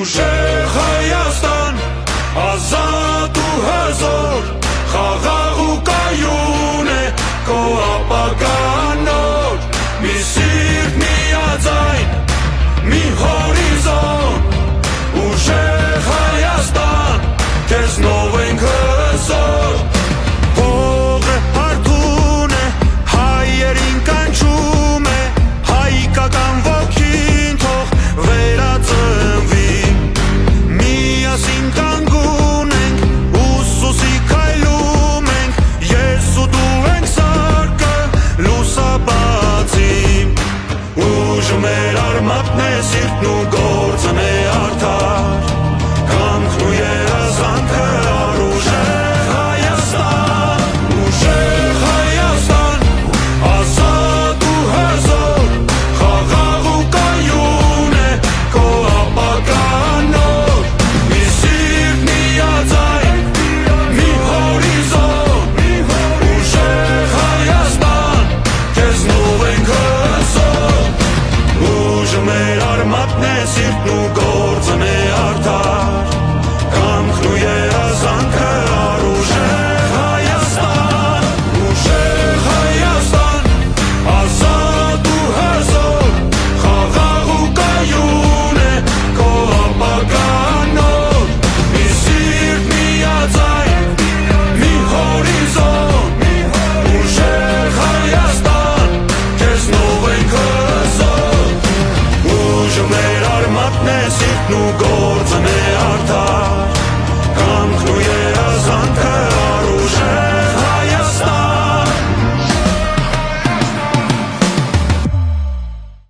Ուժեղ Հայաստան, ազատ ու հզոր, խաղաղ ու կայուն է քո ապագան նոր, մի սիրտ միաձայն, մի հորիզոն, ուժեղ Հայաստան, քեզնով ենք հզոր, փողը հարթուն է, հայերին կանչում է, հայկական ոգին թող վերածնվի, միասին կանգուն ենք, ուսուսի քայլում ենք, ես ու դու ենք սարքը լուսաբացի, ուժը մեր արմատն է, սիրտն ու գործն է արդար, կամքն ու երազանքը առուժեղ Հայաստան, ուժեղ Հայաստան, ազատ ու հզոր, խաղաղ ու կայուն է քո ապագան նոր, մի սիրտ միաձայն, մի հորիզոն, ուժեղ Հայաստան, քեզնով ենք հզոր, ուժը մեր արմատն է, սիրտն ու գործն է արդար, կամքն ու երազանքը առուժեղ Հայաստան, ուժեղ Հայաստան, ազատ ու հզոր, խաղաղ ու կայուն է քո ապագան նոր, մի սիրտ միաձայն, մի հորիզոն, ուժեղ Հայաստան, քեզնով ենք հզոր, ուժը մեր արմատն է, սիրտն ու գործն է արդար, կամքն ու երազանքը